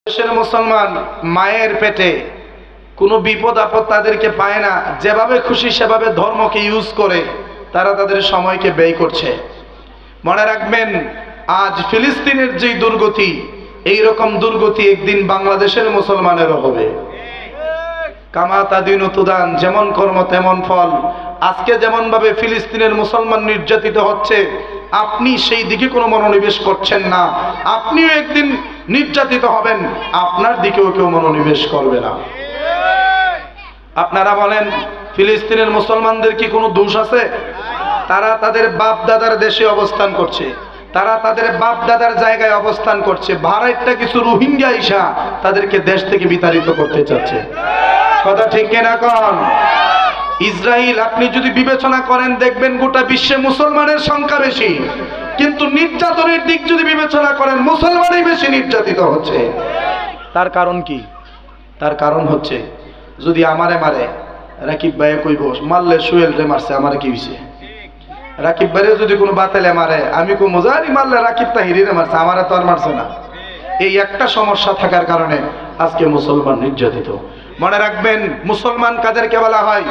দেশের মুসলমান মায়ের পেটে কোনো বিপদ আপদ তাদেরকে পায় না, যেভাবে খুশি সেভাবে ধর্মকে ইউজ করে তারা তাদের সময়কে ব্যয় করছে। মনে রাখবেন, আজ ফিলিস্তিনের যে দুর্গতি, এই রকম দুর্গতি একদিন বাংলাদেশের মুসলমানেরও হবে। কামা তাদিনু তুদান, যেমন কর্ম তেমন ফল। আজকে যেমন ভাবে ফিলিস্তিনের মুসলমান নির্যাতিত হচ্ছে, আপনি সেই দিকে কোনো মনোনিবেশ করছেন না, আপনিও একদিন নির্যাতিত হবেন, আপনার দিকেও কেউ মনোনিবেশ করবে না। আপনারা বলেন, ফিলিস্তিনের মুসলমানদের কি কোনো দোষ আছে? তারা তাদের বাপ দাদার দেশে অবস্থান করছে, তারা তাদের বাপ দাদার জায়গায় অবস্থান করছে। ভারতটা কিছু রোহিঙ্গা ইসা তাদেরকে দেশ থেকে বিতাড়িত করতে চাচ্ছে। কথা ঠিক কিনা কোন? ইসরায়েল আপনি যদি বিবেচনা করেন, দেখবেন গোটা বিশ্বে মুসলমানের সংখ্যা বেশি, কিন্তু নির্যাতনের দিক যদি বিবেচনা করেন, মুসলমানই বেশি নির্যাতিত হচ্ছে। তার কারণ কি? তার কারণ হচ্ছে, যদি আমারে মারে, রাকিব ভাই কইব মারলে সোহেল রে মারছে, আমারে কি হইছে? রাকিব ভাইরে যদি কোনো বাতেলে মারে, আমি কো মজারি মারলে রাকিব তাহিরিরে মারছে, আমারে তো আর মারছে না। এই একটা সমস্যা থাকার কারণে আজকে মুসলমান নির্যাতিত। মনে রাখবেন, মুসলমান কাদেরকে বলা হয়?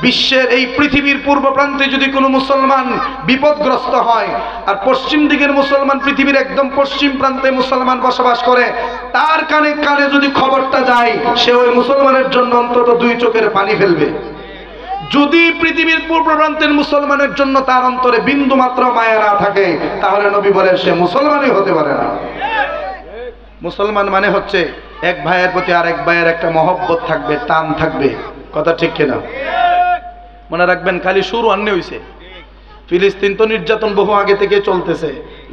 বিশ্বের এই পৃথিবীর পূর্ব প্রান্তে যদি কোনো মুসলমান বিপদগ্রস্ত হয়, আর পশ্চিম দিকের মুসলমান, পৃথিবীর একদম পশ্চিম প্রান্তে মুসলমান বসবাস করে, তার কানে কানে যদি খবরটা যায়, সে ওই মুসলমানের জন্য অন্তত দুই চোখের পানি ফেলবে। যদি পৃথিবীর পূর্ব প্রান্তের মুসলমানের জন্য তার অন্তরে বিন্দু মাত্র মায়া না থাকে, তাহলে নবী বলেন সে মুসলমানই হতে পারে না। মুসলমান মানে হচ্ছে এক ভাইয়ের প্রতি আরেক ভাইয়ের একটা মহব্বত থাকবে, টান থাকবে। কথা ঠিক কিনা? মনে রাখবেন, খালি শুরু অন্য হইছে। ফিলিস্তিন তো নির্যাতন বহু আগে থেকে চলতেছে,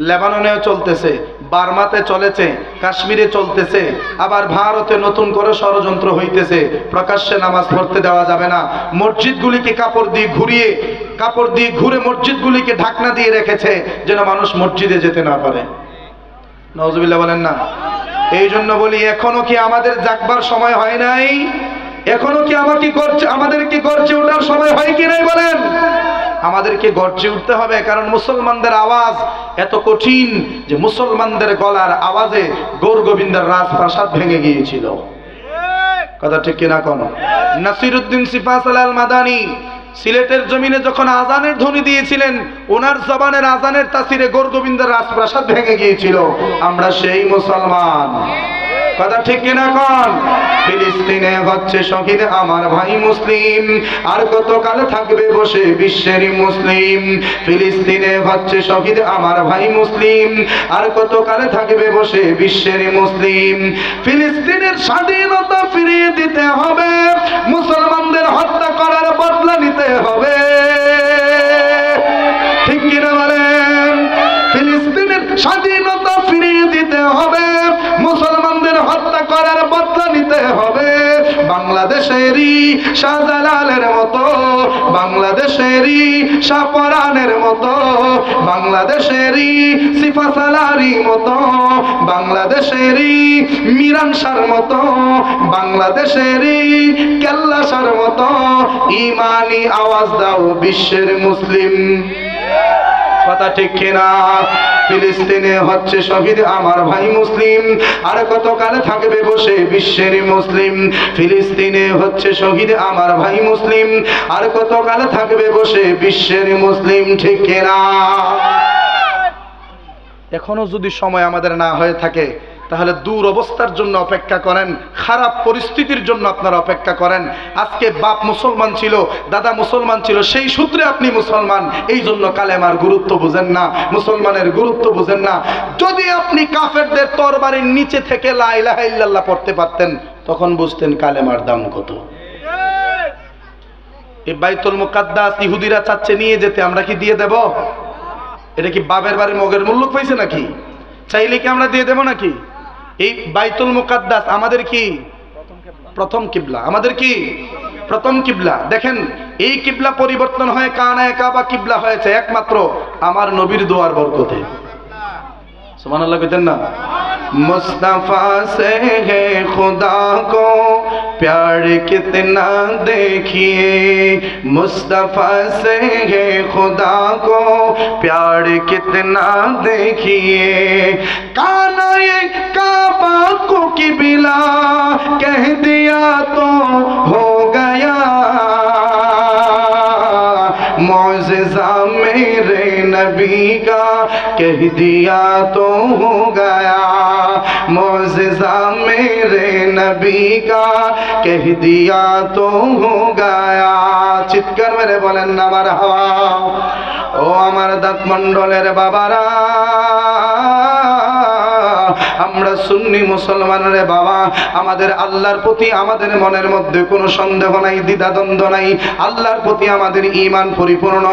লেবাননেও চলতেছে, বার্মাতে চলেছে, কাশ্মীরে চলতেছে, আবার ভারতে নতুন করে ষড়যন্ত্র হইতেছে। প্রকাশ্যে নামাজ পড়তে দেওয়া যাবে না, মসজিদগুলিকে কাপড় দিয়ে ঘুরে মসজিদগুলিকে ঢাকনা দিয়ে রেখেছে, যেন মানুষ মসজিদে যেতে না পারে। নাউজুবিল্লাহ বলেন না? এই জন্য বলি, এখনো কি আমাদের জাগবার সময় হয় নাই? এখনো কি আমাদেরকে গর্জে ওঠার সময় হয় কি নাই বলেন? আমাদেরকে গর্জে উঠতে হবে, কারণ মুসলমানদের আওয়াজ এত কঠিন যে মুসলমানদের গলার আওয়াজে গৌর গোবিন্দের রাজপ্রাসাদ ভেঙে গিয়েছিল। কথা ঠিক কিনা কোন? নাসিরউদ্দিন সিপাহসালাহ আল মাদানী সিলেটের জমিনে যখন আজানের ধ্বনি দিয়েছিলেন, ওনার জবানের আজানের তাসিরে গৌর গোবিন্দের রাজপ্রাসাদ ভেঙে গিয়েছিল। আমরা সেই মুসলমান। কথা ঠিক কিনা কোন? ফিলিস্তিনে হচ্ছে শহীদ আমার ভাই মুসলিম, আর কতকাল থাকবে বসে বিশ্বের মুসলিম। ফিলিস্তিনে হচ্ছে শহীদ আমার ভাই মুসলিম, আর কতকাল থাকবে বসে বিশ্বের মুসলিম। ফিলিস্তিনের স্বাধীনতা ফিরিয়ে দিতে হবে, মুসলমানদের হত্যা করার বদলা নিতে হবে। ঠিক কিনা বলেন? ফিলিস্তিনের স্বাধীনতা ফিরিয়ে দিতে হবে, মুসলমানদের হত্যা করার বদলা নিতে হবে। বাংলাদেশেরই শাহজালালের মতো, বাংলাদেশেরই শাহপরানের মতো, বাংলাদেশেরই সিফাসালারি মতো, বাংলাদেশেরই মিরান শাহর মতো, বাংলাদেশেরই কেল্লা শাহর মতো ইমানি আওয়াজ দাও বিশ্বের মুসলিম। কথা ঠিক কিনা? ফিলিস্তিনে হচ্ছে শহীদ আমার ভাই মুসলিম, আর কতকাল থাকবে বসে বিশ্বের মুসলিম। ফিলিস্তিনে হচ্ছে শহীদ আমার ভাই মুসলিম, আর কতকাল থাকবে বসে বিশ্বের মুসলিম। ঠিক কিনা? এখনো যদি সময় আমাদের না হয়ে থাকে, তাহলে দূর অবস্থার জন্য অপেক্ষা করেন, খারাপ পরিস্থিতির জন্য আপনারা অপেক্ষা করেন। আজকে বাপ মুসলমান ছিল, দাদা মুসলমান ছিল, সেই সূত্রে আপনি মুসলমান, এই জন্য কালেমার গুরুত্ব বুঝেন না, মুসলমানের গুরুত্ব বুঝেন না। যদি আপনি কাফেরদের তরবারির নিচে থেকে লা ইলাহা ইল্লাল্লাহ পড়তে পারতেন, তখন বুঝতেন কালেমার দাম কত। এই বাইতুল মুকাদ্দাস ইহুদিরা চাচ্ছে নিয়ে যেতে, আমরা কি দিয়ে দেব? এটা কি বাবের বাড়ির মগের মূল্য পাইছে নাকি? চাইলে কি আমরা দিয়ে দেব নাকি? এই বাইতুল মুকাদ্দাস আমাদের কি প্রথম কিবলা, আমাদের কি প্রথম কিবলা। দেখেন, এই কিবলা পরিবর্তন হয়ে কানায়ে কাবা কিবলা হয়েছে একমাত্র আমার নবীর দোয়ার বরকতে। সুবহানাল্লাহ কইতেন না? মুস্তাফা সে হে খুদা কো प्यार कितना देखिए मुस्तफा से है खुदा को प्यार कितना देखिए काना ये काबा को किबला कह दिया तो हो गया मौजिज़ा मेरे नबी का कह दिया तो हो गया मौजिज़ा मेरे नबी का कह दिया तो हो गया চিৎকার মেরে বলেন না মারহাবা ও আমার দাঁত মণ্ডলের বাবারা আমরা সুন্নি মুসলমান রে বাবা আমাদের আল্লাহর প্রতি আমাদের মনের মধ্যে কোনো সন্দেহ নাই দ্বিধাদ্বন্দ্ব নাই আল্লাহর প্রতি আমাদের ঈমান পরিপূর্ণ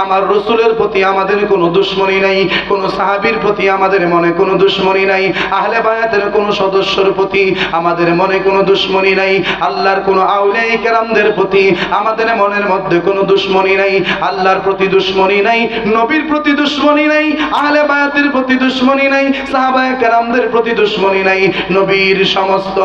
আমার রাসূলের প্রতি আমাদের কোনো দুশমনি নাই কোনো সাহাবীর প্রতি আমাদের মনে কোনো দুশমনি নাই আহলে বায়াতের কোনো সদস্যর প্রতি আমাদের মনে কোনো দুশমনি নাই আল্লাহর কোনো আউলিয়া কেরামদের প্রতি আমাদের মনের মধ্যে কোনো দুশমনি নাই আল্লাহর প্রতি দুশমনি নাই নবীর প্রতি দুশমনি নাই আহলে বায়াতের প্রতি দুশমনি নাই সাহাবায়ে কেরামদের প্রতি দুশমনি নাই নবীর সমস্ত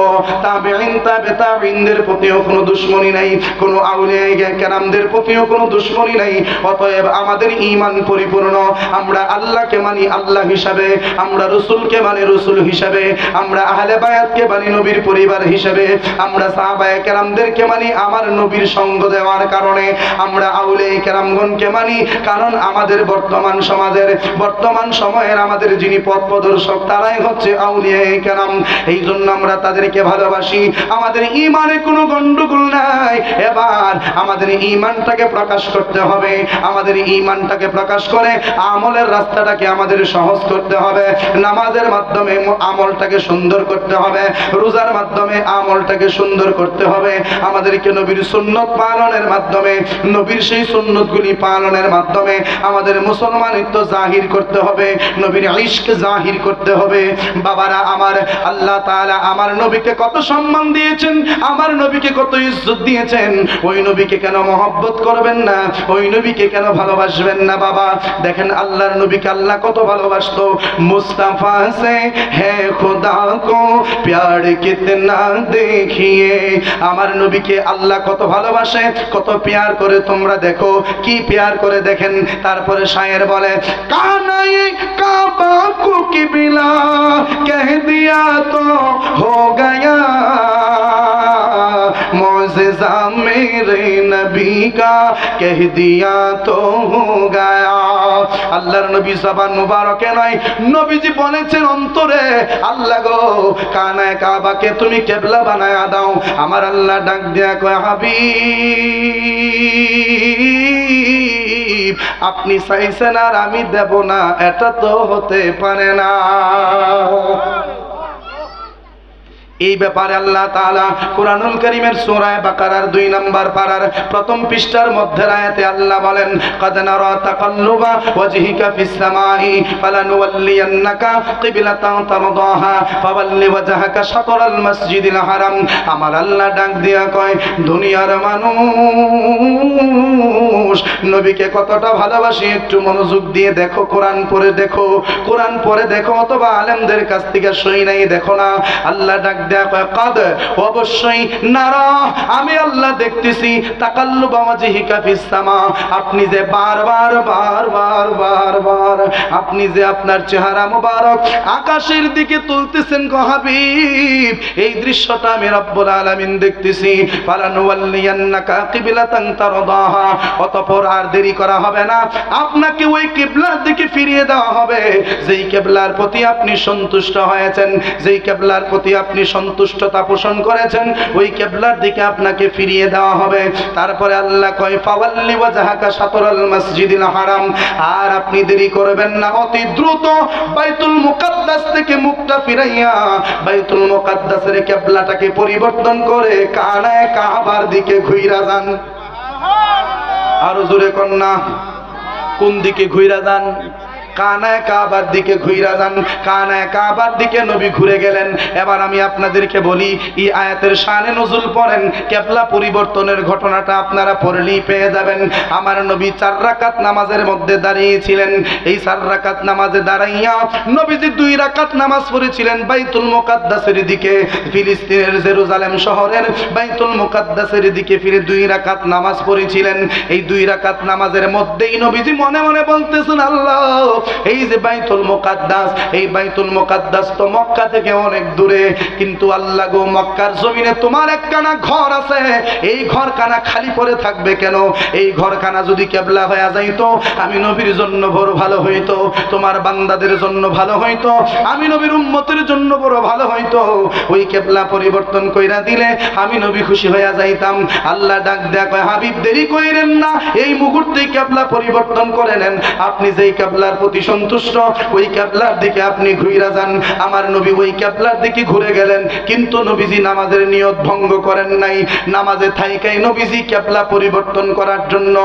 তাবেঈন তাবে তাবেঈনদের প্রতিও কোনো দুশমনি নাই কোনো আউলিয়া কেরামদের প্রতিও কোনো দুশমনি নাই অতএব আমাদের ঈমান পরিপূর্ণ আমরা আল্লাহকে মানি আল্লাহ হিসাবে আমরা রাসূলকে মানি রাসূল হিসাবে আমরা আহলে বায়াতকে মানি নবীর পরিবার হিসাবে আমরা সাহাবায়ে কেরামদেরকে মানি আমার নবীর সঙ্গ দেওয়ার কারণে আমরা আউলিয়া কেরামগণকে মানি কারণ আমাদের বর্তমান সমাজের বর্তমান সময়ের আমাদের যিনি পথ প্রদর্শক তারাই হচ্ছে আউলিয়া কেরাম এই জন্য আমরা তাদেরকে ভালোবাসি আমাদের ঈমানে কোনো গন্ডগোল নাই এবার আমাদের ঈমানটাকে প্রকাশ করতে হবে আমাদের ঈমানটাকে প্রকাশ করে আমলের রাস্তাটাকে আমাদের সহজ করতে হবে নামাজের মাধ্যমে আমলটাকে সুন্দর করতে হবে রোজার মাধ্যমে আমলটাকে সুন্দর করতে হবে আমাদেরকে নবীর সুন্নত পালনের মাধ্যমে নবীর সেই সুন্নতগুলি পালনের মাধ্যমে আমাদের মুসলমানিত্ব জাহির করতে হবে নবীর ইশক জাহির করতে হবে বাবারা আমার আল্লাহ তাআলা আমার নবীকে কত সম্মান দিয়েছেন আমার নবীকে কত ইজ্জত দিয়েছেন ওই নবীকে কেন মহব্বত করবেন না ওই নবীকে কেন ভালোবাসবেন না বাবা দেখেন আল্লাহর নবীকে আল্লাহ কত ভালোবাসতো মুস্তাফা সে হে খুদা কো প্যার কিতনা দেখিয়ে আমার নবীকে আল্লাহ কত ভালোবাসে কত প্যার করে তোমরা দেখো কি প্যার করে দেখেন তারপরে শায়ের বলে কানায়ে কাবা কো কিবলা कह दिया तो हो गया मौजिज़ा मेरे नबी का कह दिया तो हो गया আল্লাহর নবী জবান মুবারকে নয় নবীজি বলেছেন অন্তরে আল্লাহ গো কানায়ে কাবাকে তুমি কিবলা বানায়া দাও আমার আল্লাহ ডাক দিয়া কয় হাবিব আপনি চাইছেন আর আমি দেব না এটা তো হতে পারে না এই ব্যাপারে আল্লাহ তাআলা কুরআনুল কারীমের সূরা বাকারার 2 নম্বর পারার প্রথম পৃষ্ঠার মধ্যে আয়াতে আল্লাহ বলেন কাদ নারা তাকাল্লুবা ওয়াজহিকা ফিস সামাই ফালানুওয়াল্লিয়ান্নাকা কিবলাতান তারদাহা ফাওয়াল্লি ওয়াজহাকা শাতরাল মসজিদিল হারাম আমার আল্লাহ ডাক দিয়া কয় দুনিয়ার মানুষ নবীকে কতটা ভালোবাসি একটু মনোযোগ দিয়ে দেখো কোরআন পড়ে দেখো কোরআন পড়ে দেখো অথবা আলেমদের কাছ থেকে শুই নাই দেখো না আল্লাহ ডাক কাদ অবশ্যই নারা আমি আল্লাহ দেখতেছি তাকাল্লুবা ওয়াজহিকা ফিস সামা আপনি যে বারবার বারবার বারবার আপনি যে আপনার চেহারা মোবারক আকাশের দিকে তুলতেছেন গো হাবিব এই দৃশ্যটা আমি রব্বুল আলামিন দেখতেছি ফালানুওয়াল্লিয়ান্নাকা কিবলাতান তারদাহা অতঃপর আর দেরি করা হবে না আপনাকে ওই কিবলার দিকে ফিরিয়ে দেওয়া হবে যেই কিবলার প্রতি আপনি সন্তুষ্ট হয়েছেন যেই কিবলার প্রতি আপনি সন্তুষ্টতা পোষণ করেছেন ওই কিবলার দিকে আপনাকে ফিরিয়ে দেওয়া হবে তারপরে আল্লাহ কয় ফাওয়াল্লি ওয়াজহাকা শাতরাল মসজিদিল হারাম আর আপনি দেরি করবেন না অতি দ্রুত বাইতুল মুকাদ্দাস থেকে মুখটা ফিরাইয়া বাইতুল মুকাদ্দাসের কিবলাটাকে পরিবর্তন করে কানায়ে কাবার দিকে ঘুইরা যান আরো জোরে কন্যা কোন দিকে ঘুইরা যান কানায় কাবার দিকে ঘুরে যান। কানায় কাবার দিকে নবী ঘুরে গেলেন। এবার আমি আপনাদেরকে বলি, এই আয়াতের শানে নজুল পড়েন, কিবলা পরিবর্তনের ঘটনাটা আপনারা পড়লেই পেয়ে যাবেন। আমার নবী 4 রাকাত নামাজের মধ্যে দাঁড়িয়েছিলেন। এই 4 রাকাত নামাজে দাঁড়াইয়া নবীজি 2 রাকাত নামাজ পড়েছিলেন বাইতুল মুকাদ্দাসের দিকে, ফিলিস্তিনের জেরুজালেম শহরের বাইতুল মুকাদ্দাসের দিকে ফিরে 2 রাকাত নামাজ পড়েছিলেন। এই 2 রাকাত নামাজের মধ্যেই নবীজি মনে মনে বলতেছেন, আল্লাহ, এই যে বাইতুল মুকাদ্দাস, এই বাইতুল মুকাদ্দাস তো মক্কা থেকে অনেক দূরে, কিন্তু আল্লাহ গো, মক্কার জমিনে তোমার একখানা ঘর আছে, এই ঘরখানা খালি পড়ে থাকবে কেন? এই ঘরখানা যদি কিবলা হয়ে যাইতো, আমি নবীর জন্য বড় ভালো হইতো, তোমার বান্দাদের জন্য ভালো হইতো, আমি নবীর উম্মতের জন্য বড় ভালো হইতো। ওই কিবলা পরিবর্তন কইরা দিলে আমি নবী খুশি হইয়া যাইতাম। আল্লাহ ডাক দেয়া কয়, হাবিব দেরি কইরেন না, এই মুহূর্তে কিবলা পরিবর্তন করে নেন। আপনি যেই কিবলার প্রতি সন্তুষ্ট, ওই কিবলার দিকে আপনি ঘুরে যান। আমার নবী ওই কিবলার দিকে ঘুরে গেলেন, কিন্তু নবীজি নামাজের নিয়ত ভঙ্গ করেন নাই। নামাজে থাইকাই নবীজি কিবলা পরিবর্তন করার জন্য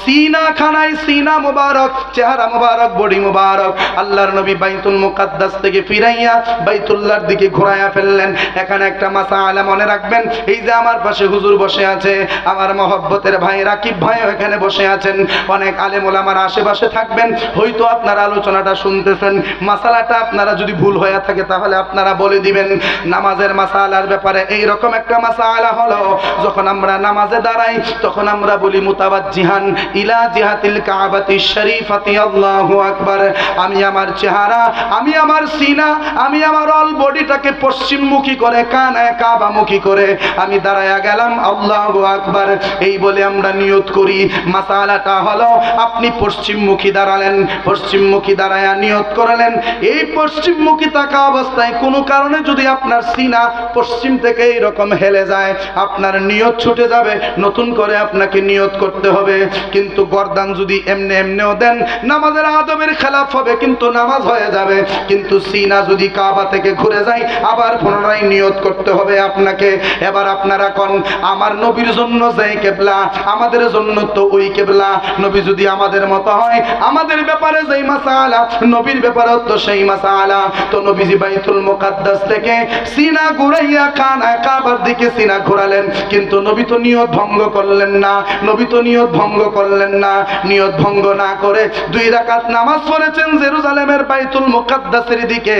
সিনা খানায়, সিনা মুবারক, চেহারা মুবারক, বডি মুবারক আল্লাহর নবী বাইতুল মুকাদ্দাস থেকে ফিরাইয়া বাইতুল্লাহর দিকে ঘোরাইয়া ফেললেন। এখানে একটা মাসালা মনে রাখবেন, এই যে আমার পাশে হুজুর বসে আছে, আমার মহব্বতের ভাই রাকিব ভাইও এখানে বসে আছেন, অনেক আলেম ওলামার আশেপাশে থাকবেন, হয়তো আপনারা আলোচনাটা শুনতেছেন। মাসালাটা আপনারা যদি ভুল হয়ে থাকে তাহলে আপনারা বলে দিবেন। নামাজের মাসালার ব্যাপারে এইরকম একটা মাসালা হলো, যখন আমরা নামাজে দাঁড়াই তখন আমরা বলি মুতাওয়াজ্জিহান ইলা জিহাতিল কাবাতিশ শরীফাতি আল্লাহু আকবার। আমি আমার চেহারা, আমি আমার সিনা, আমি আমার অল বডিটাকে পশ্চিমমুখী করে, কানায় কাবামুখী করে আমি দাঁড়ায়া গেলাম, আল্লাহু আকবার এই বলে আমরা নিয়ত করি। মাসালাটা হলো, আপনি পশ্চিমমুখী দাঁড়ালেন, পশ্চিমমুখী দাঁড়ায়া নিয়ত করলেন, এই পশ্চিমমুখী থাকা অবস্থায় কোনো কারণে যদি আপনার সিনা পশ্চিম থেকে এইরকম হেলে যায়, আপনার নিয়ত ছুটে যাবে, নতুন করে আপনাকে নিয়ত করতে হবে। কিন্তু গর্দান যদি এমনি এমনিও দেন, নামাজের আদবের খেলাফ হবে, কিন্তু নামাজ হয়ে যাবে। কিন্তু সিনা যদি কাবা থেকে ঘুরে যায়, আবার পুনরায় নিয়ত করতে হবে আপনাকে। এবার আপনারা কোন, আমার নবীর জন্য যে কিবলা, আমাদের জন্য তো ওই কিবলা। নবী যদি আমাদের মতো হয়, আমাদের ব্যাপারে যেই মাসালা, নবীর ব্যাপারে তো সেই মাসালা। তো নবীজি বাইতুল মুকাদ্দাস থেকে সিনা ঘুরাইয়া কানায় কাবার দিকে সিনা ঘোরালেন, কিন্তু নবী তো নিয়ত ভঙ্গ করলেন না, নবী তো নিয়ত ভঙ্গ করলেন না। নিয়ত ভঙ্গ না করে 2 রাকাত নামাজ পড়েছেন জেরুজালেমের বাইতুল মুকাদ্দাসের দিকে,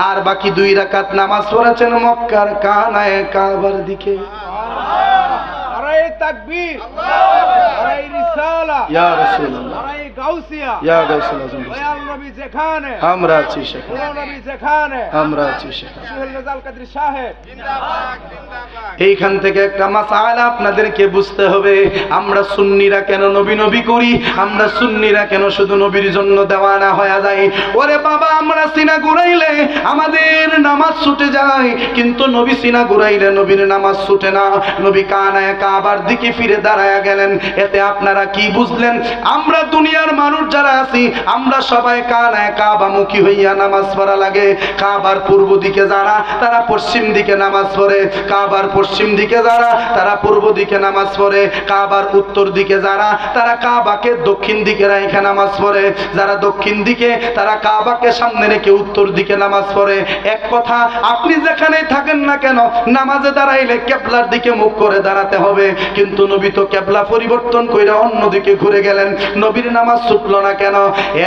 আর বাকি 2 রাকাত নামাজ পড়েছেন মক্কার কানায় কাবার দিকে। নারায়ে তাকবীর, নারায়ে রিসালা, ইয়া রাসূলুল্লাহ, নারায়ে গাউসিয়া, ইয়া গাউসুল আজম। দয়াল নবী যেখানে, আমরা আছি সেখানে, পুরো নবী যেখানে, আমরা আছি সেখানে। সুহেল রেজাল কাদরী সাহেব জিন্দাবাদ, জিন্দাবাদ। এইখান থেকে একটা মাসালা আপনাদেরকে বুঝতে হবে। আমরা সুন্নিরা কেন নবী নবী করি? আমরা সুন্নিরা কেন শুধু নবীর জন্য দেওয়ানা হয়ে যাই? ওরে বাবা, আমরা সিনা ঘুরাইলে আমাদের নামাজ ছুটে যায়, কিন্তু নবী সিনা ঘুরাইলে নবীর নামাজ ছুটে না। নবী কানায় কাবার দিকে ফিরে দাঁড়ায়া গেলেন। এতে আপনারা কি বুঝলেন? আমরা দুনিয়ার মানুষ যারা আছি, আমরা সবাই কানায় কাবামুখী হইয়া নামাজ পড়া লাগে। কাবার পূর্ব দিকে যারা, তারা পশ্চিম দিকে নামাজ পড়ে। কাবার পশ্চিম দিকে যারা, তারা পূর্ব দিকে নামাজ পড়ে। কাবার উত্তর দিকে যারা, তারা কাবাকে দক্ষিণ দিকে রেখে নামাজ পড়ে। যারা দক্ষিণ দিকে, তারা কাবাকে সামনে রেখে উত্তর দিকে নামাজ পড়ে। এক কথা, আপনি যেখানেই থাকেন না কেন, নামাজে দাঁড়াইলে কিবলার দিকে মুখ করে দাঁড়াতে হবে। কিন্তু নবী তো কিবলা পরিবর্তন কইরা অন্যদিকে ঘুরে গেলেন, নবীর নামাজ ছুটলো না কেন?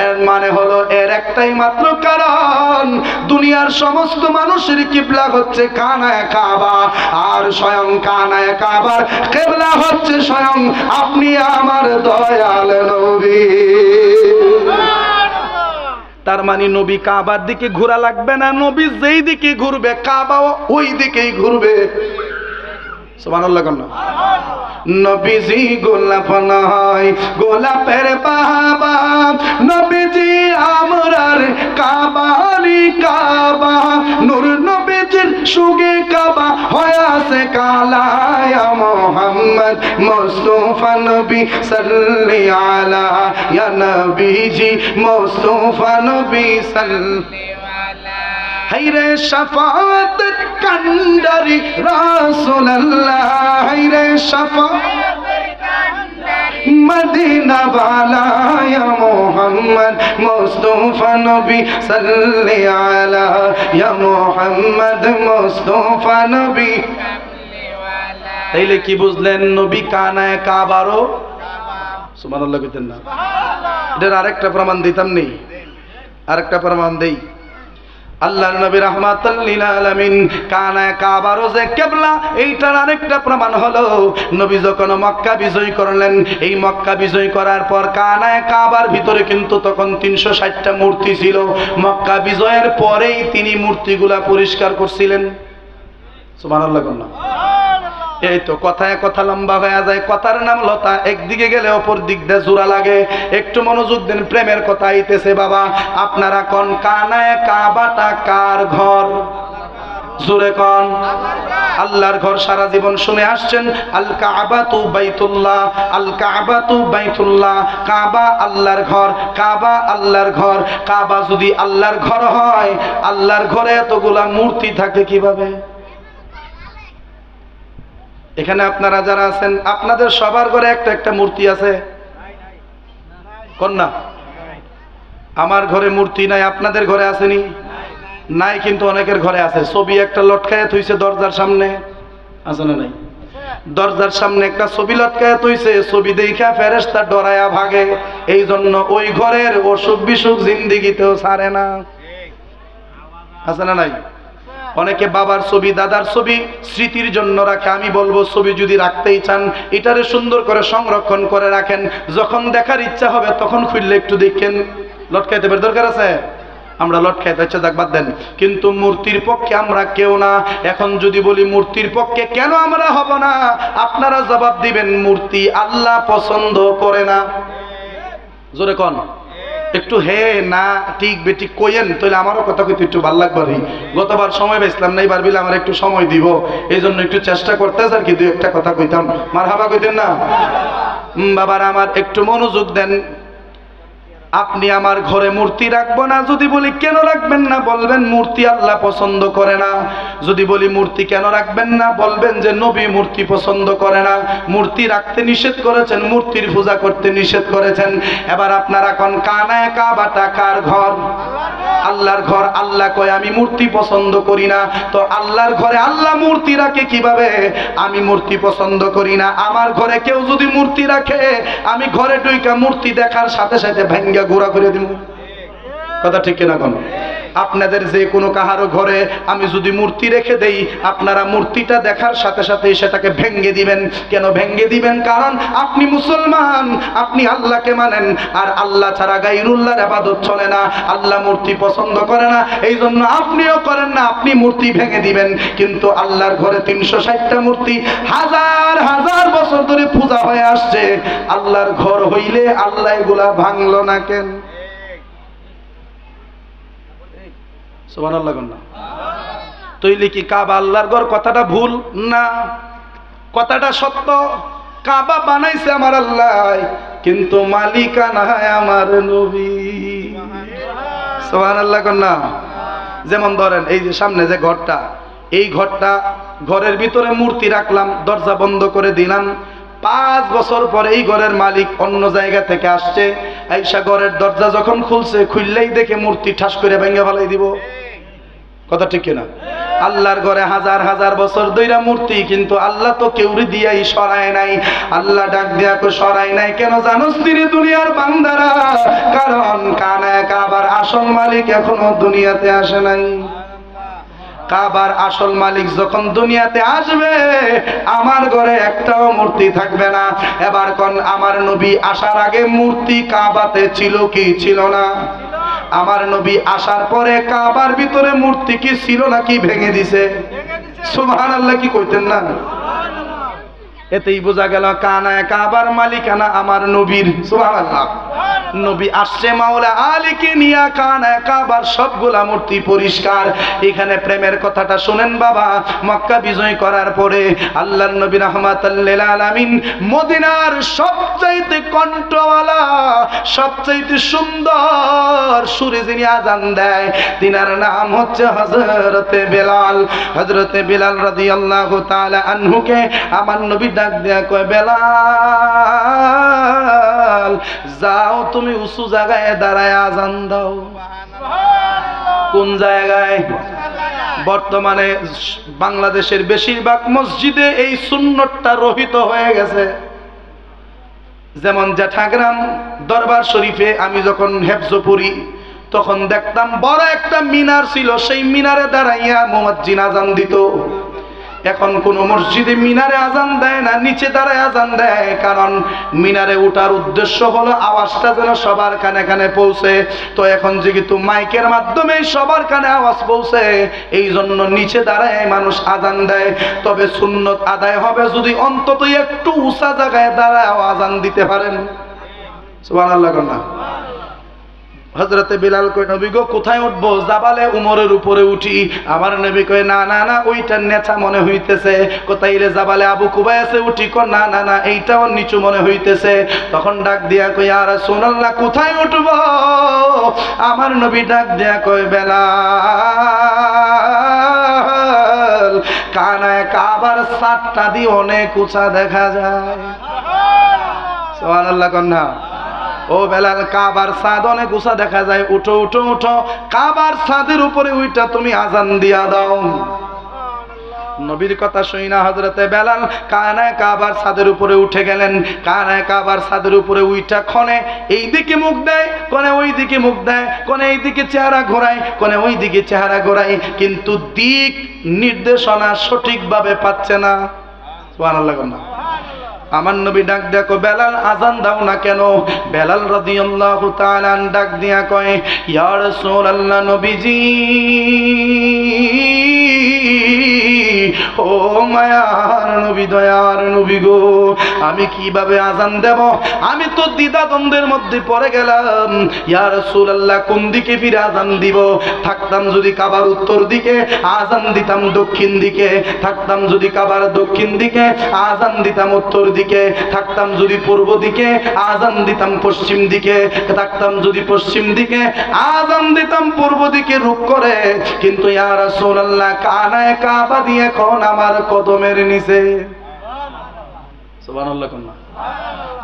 এর মানে হলো, এর একটাই মাত্র কারণ, দুনিয়ার সমস্ত মানুষের কিবলা হচ্ছে কানায় কাবা, আর স্বয়ং কানায় কাবার কিবলা হচ্ছে স্বয়ং আপনি আমার দয়াল নবী। তার মানে নবী কাবার দিকে ঘোরা লাগবে না, নবী যেই দিকে ঘুরবে কাবাও ওই দিকেই ঘুরবে। সুবহানাল্লাহ। নবীজি গোলাপ নয়, গোলাপের বাবা, নবীজি আমরার কাবারি কাবা, নূর নবীজির সুগে কাবা হয়াছে কালায়া মুহাম্মদ মুস্তাফা নবী সাল্লি আলা ইয়া নবীজি মুস্তাফা নবী সাল্লি হাইরে শাফাআতের কান্ডারি রাসূলুল্লাহ, হাইরে শাফাআতের কান্ডারি মদিনা वाला या मोहम्मद मुस्तफा नबी सल्ले अला या मोहम्मद मुस्तफा नबी। তাইলে কি বুঝলেন? নবী কানায় কাবারও সুবহানাল্লাহ কইতেন না? এটার আরেকটা প্রমাণ দিতাম নেই, আরেকটা প্রমাণ দেই। আল্লাহর নবী রাহমাতাল লিল আলামিন কানায় কাবারও যে কিবলা, এইটার আরেকটা প্রমাণ হলো নবী যখন মক্কা বিজয় করলেন, এই মক্কা বিজয় করার পর কানায় কাবার ভিতরে কিন্তু তখন 360টা মূর্তি ছিল। মক্কা বিজয়ের পরেই তিনি মূর্তিগুলা পরিষ্কার করছিলেন। সুবহানাল্লাহ না? এই তো কথায় কথা লম্বা হয়ে যায়, কথার নাম লতা, একদিকে গেলে অপর দিক দিয়ে জোড়া লাগে। একটু মনোযোগ দেন, প্রেমের কথা আইতেছে বাবা। আপনারা কোন কানায় কাবাটা কার ঘর? জোরে কোন? আল্লাহর ঘর। সারা জীবন শুনে আসছেন আল কাবাতু বাইতুল্লাহ, আল কাবাতু বাইতুল্লাহ। কাবা আল্লাহর ঘর, কাবা আল্লাহর ঘর। কাবা যদি আল্লাহর ঘর হয়, আল্লাহর ঘরে এতগুলা মূর্তি থাকে কিভাবে? এখানে আপনারা যারা আছেন, আপনাদের সবার ঘরে একটা একটা মূর্তি আছে কোন না? আমার ঘরে মূর্তি নাই, আপনাদের ঘরে আসেনি? নাই, কিন্তু অনেকের ঘরে আছে। ছবি একটা লটকায় থইছে দরজার সামনে, আছে না নাই? দরজার সামনে একটা ছবি লটকায় থইছে, ছবি দেখা ফেরেশতা ডরায়া ভাগে। এই জন্য ওই ঘরের অসুখ বিসুখ জিন্দিগিতেও ছাড়ে না, আছে না নাই? অনেকে বাবার ছবি, দাদার ছবি স্মৃতির জন্য রাখে। আমি বলবো ছবি যদি রাখতেই চান, এটারে সুন্দর করে সংরক্ষণ করে রাখেন। যখন দেখার ইচ্ছা হবে তখন খুললে একটু দেখেন। লটকাইতে বের দরকার আছে? আমরা লটকাইতে হচ্ছে, যাক বাদ দেন। কিন্তু মূর্তির পক্ষে আমরা কেউ না। এখন যদি বলি মূর্তির পক্ষে কেন আমরা হব না, আপনারা জবাব দিবেন মূর্তি আল্লাহ পছন্দ করে না। জোরে কোন? একটু হে না ঠিক বেটি কইেন, তাহলে আমারও কথা কইতে একটু ভালো লাগবে। গতবার সময় পাইছিলাম না, এবার বিলে আমার একটু সময় দিব, এই জন্য একটু চেষ্টা করতেছে আর কি, দুই একটা কথা কইতাম। মারহাবা কইতেন না? বাবার আমার একটু মনোযোগ দেন। আপনি আমার ঘরে মূর্তি রাখবো না, যদি বলি কেন রাখবেন না, বলবেন মূর্তি আল্লাহ পছন্দ করে না। যদি বলি মূর্তি কেন রাখবেন না, বলবেন যে নবী মূর্তি পছন্দ করে না, মূর্তি রাখতে নিষেধ করেছেন, মূর্তির পূজা করতে নিষেধ করেছেন। এবার আপনারা কোন কানায় কাবাটা কার ঘর? আল্লাহর ঘর। আল্লাহ কয় আমি মূর্তি পছন্দ করি না, তো আল্লাহর ঘরে আল্লাহ মূর্তি রাখে কিভাবে? আমি মূর্তি পছন্দ করি না। আমার ঘরে কেউ যদি মূর্তি রাখে, আমি ঘরে ঢুইকা মূর্তি দেখার সাথে সাথে ভাঙ্গা ঘোরা করে দিব। কথা ঠিক কিনা কোন? আপনাদের যে কোনো কাহারো ঘরে আমি যদি মূর্তি রেখে দেই, আপনারা মূর্তিটা দেখার সাথে সাথে সেটাকে ভেঙ্গে দিবেন। কেন ভেঙ্গে দিবেন? কারণ আপনি মুসলমান, আপনি আল্লাহকে মানেন, আর আল্লাহ ছাড়া গায়রুল্লাহর ইবাদত চলে না। আল্লাহ মূর্তি পছন্দ করে না, এই জন্য আপনিও করেন না, আপনি মূর্তি ভেঙে দিবেন। কিন্তু আল্লাহর ঘরে 360টা মূর্তি হাজার হাজার বছর ধরে পূজা হয়ে আসছে। আল্লাহর ঘর হইলে আল্লাহ এগুলা ভাঙলো না কেন? সুবহানাল্লাহ না? তৈলি কি কাবা আল্লাহর ঘর কথাটা ভুল না? কথাটা সত্য। কাবা বানাইছে আমার আল্লাহ, কিন্তু মালিকানা আমার নবী। সুবহানাল্লাহ না? যেমন ধরেন এই যে সামনে যে ঘরটা, এই ঘরটা, ঘরের ভিতরে মূর্তি রাখলাম, দরজা বন্ধ করে দিলাম। 5 বছর পরে এই ঘরের মালিক অন্য জায়গা থেকে আসছে, আইসা ঘরের দরজা যখন খুলছে, খুললেই দেখে মূর্তি ঠাস করে ভেঙে ফেলাই দিব। কথা ঠিক কিনা? আল্লাহর ঘরে হাজার হাজার বছর ধইরা মূর্তি, কিন্তু আল্লাহ তো কেউরি দিয়াই সরায় নাই। আল্লাহ ডাক দিয়া কো সরায় নাই কেন জানোস তিনি দুনিয়ার বান্দারা? কারণ কানায় কাবার আসল মালিক এখনো দুনিয়াতে আসে নাই। কাবার আসল মালিক যখন দুনিয়াতে আসবে, আমার ঘরে একটাও মূর্তি থাকবে না। এবার কোন আমার নবী আসার আগে মূর্তি কাবাতে ছিল কি ছিল না? আমার নবী আসার পরে কাবার ভিতরে মূর্তি কি ছিল নাকি ভেঙে দিছে? সুবহানাল্লাহ কি কইতেন না? এতেই বোঝা গেল কানায় কাবার মালিকানা আমার নবীর। সুবহানাল্লাহ। নবী আসছে মাওলা আলীকে নিয়া, কানায় কাবার সবগুলা মূর্তি পরিষ্কার। এখানে প্রেমের কথাটা শুনেন বাবা। মক্কা বিজয় করার পরে আল্লাহর নবী রাহমাতাল লিল আলামিন মদিনার সবচাইতে কণ্ঠওয়ালা, সবচাইতে সুন্দর সুরে যিনি আজান দেয়, তিনার নাম হচ্ছে হযরতে বেলাল। হযরতে বেলাল রাদিয়াল্লাহু তাআলা আনহুকে আমার নবী ডাক দেয়া কয়, বেলাল বেলাল যাও তুমি উঁচু জায়গায় দাঁড়ায় আজান দাও। কোন জায়গায়? বর্তমানে বাংলাদেশের বেশিরভাগ মসজিদে এই সুন্নতটা রহিত হয়ে গেছে। যেমন জ্যাঠাগ্রাম দরবার শরীফে আমি যখন হেফজ পড়ি তখন দেখতাম বড় একটা মিনার ছিল, সেই মিনারে দাঁড়াইয়া মুয়াজ্জিন আজান দিত। এখন কোন মসজিদে মিনারে আজান দেয় না, নিচে দাঁড়ায় আজান দেয়। কারণ মিনারে ওঠার উদ্দেশ্য হলো আওয়াজটা যেন সবার কানে কানে পৌঁছে। তো এখন যেহেতু মাইকের মাধ্যমে সবার কানে আওয়াজ পৌঁছে, এই জন্য নিচে দাঁড়ায় মানুষ আজান দেয়। তবে সুন্নত আদায় হবে যদি অন্তত একটু উঁচা জায়গায় দাঁড়ায় আজান দিতে পারেন। সুবহানাল্লাহ না? হযরতে বিলাল কই নবী গো কোথায় উঠবো? জাবালে উমরের উপরে উঠি। আমার নবী কই না না না, ওইটা নেচা মনে হইতেছে। কোথাইলে জাবালে আবু কুবাইসে উঠি? কো না না না, এইটাও নিচু মনে হইতেছে। তখন ডাক দিয়া কই ইয়া রাসূলুল্লাহ কোথায় উঠবো? আমার নবী ডাক দিয়া কই বেলাল কানায় কাবার ছাদটা দিয়ে অনেক উঁচা দেখা যায়। সুবহানাল্লাহ কন্যা। ও বেলাল কাবার ছাদ অনেক উঁচা দেখা যায়, উঠো উঠো উঠো, কাবার ছাদের উপরে উইটা তুমি আজান দিয়া দাও। নবীর কথা শুই না হযরতে বেলাল কানায় কাবার ছাদের উপরে উঠে গেলেন। কানায় কাবার ছাদের উপরে উইটা ক্ষণে এই দিকে মুখ দেয়, কোনে ওই দিকে মুখ দেয়, কোনে এই দিকে চেহারা ঘোরায়, কোনে ওই দিকে চেহারা ঘোরায়, কিন্তু দিক নির্দেশনা সঠিকভাবে পাচ্ছে না। সুবহানাল্লাহ। আমার নবী ডাক দিয়া কয় বেলাল আজান দাও না কেন? বেলাল রাদিয়াল্লাহু তাআলা ডাক দিয়া কয় ইয়া রাসূলুল্লাহ নবীজি, ও মায়ার নবী, দয়ার নবী গো, আমি কিভাবে আজান দেব? আমি তো দ্বিধাদ্বন্দ্বের মধ্যে পড়ে গেলাম। ইয়া রাসূলুল্লাহ কোন দিকে ফিরে আজান দিব? থাকতাম যদি কাবার উত্তর দিকে আজান দিতাম দক্ষিণ দিকে, থাকতাম যদি কাবার দক্ষিণ দিকে আজান দিতাম উত্তর দিকে, থাকতাম যদি পূর্ব দিকে আজান দিতাম পশ্চিম দিকে, থাকতাম যদি পশ্চিম দিকে আজান দিতাম পূর্ব দিকে রূপ করে। কিন্তু ইয়া রাসূলুল্লাহ কানায় কাবা দিয়ে এখন আমার কদমের নিচে। সুবহানাল্লাহ কন্যা।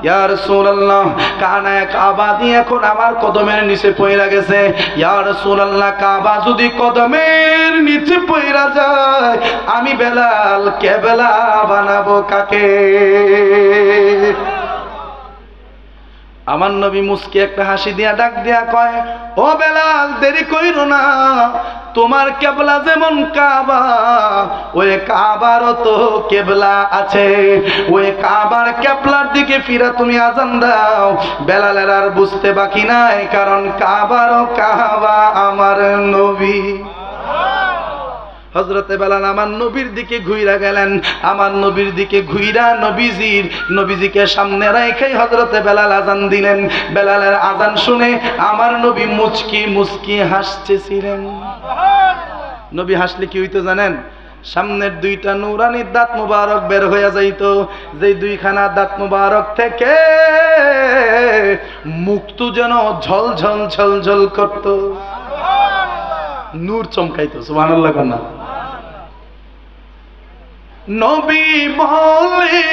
ইয়া রাসূলুল্লাহ কানায় কাবা দিয়ে এখন আমার কদমের নিচে পইরা গেছে। ইয়া রাসূলুল্লাহ কাবা যদি কদমের নিচে পইরা যায়, আমি বেলাল কেবলা বানাবো কাকে? আমার নবী মুস্কি একটা হাসি দিয়া ডাক দিয়া কয় ও বেলাল দেরি কইরো না, তোমার কেবলা যেমন কাবা, ওই কাবারও তো কেবলা আছে। ওই কাবার কেবলার দিকে ফিরা তুমি আজান দাও। বেলালের আর বুঝতে বাকি নাই, কারণ কাবারও কাবা আমার নবী। হযরতে বেলাল আমার নবীর দিকে ঘুইরা গেলেন। আমার নবীর দিকে ঘুইরা নবীজিকে সামনে রেখে হযরতে বেলাল আজান দিলেন। বেলালের আজান শুনে আমার নবী মুচকি মুচকি হাসতেছিলেন। নবী হাসলে কি হইতো জানেন? সামনের দুইটা নুরানি দাঁত মুবারক বের হয়ে যাইত। যে দুইখানা দাঁত মুবারক থেকে মুক্ত যেন ঝলঝল ঝলঝল করত, নূর চমকাইতো। সুবহানাল্লাহ কন্যা। নবী বলে